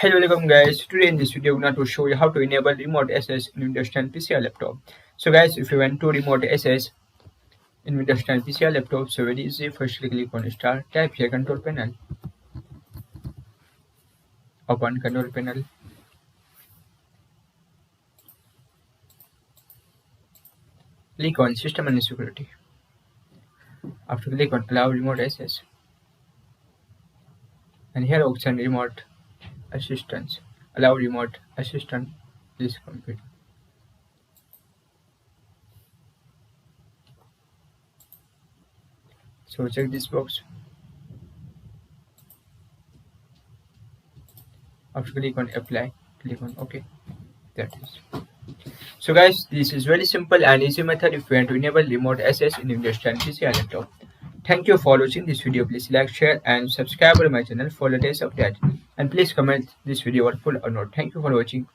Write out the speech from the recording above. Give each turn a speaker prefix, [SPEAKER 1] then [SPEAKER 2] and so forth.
[SPEAKER 1] Hello, welcome guys. Today in this video, I'm going to show you how to enable remote access in Windows 10 PC or laptop. So guys, if you want to remote access in Windows 10 PC or laptop, so very easy. First click on Start, type here Control Panel, open Control Panel. Click on System and Security. After click on Allow Remote Access, and here option Remote Assistance. Allow Remote Assistant. Please complete. So check this box. After click on Apply, click on OK. That is. So guys, this is very simple and easy method if you want to enable remote access in Windows 10 PC or laptop. Thank you for watching this video. Please like, share and subscribe to my channel for latest updates. And please comment this video helpful or not. Thank you for watching.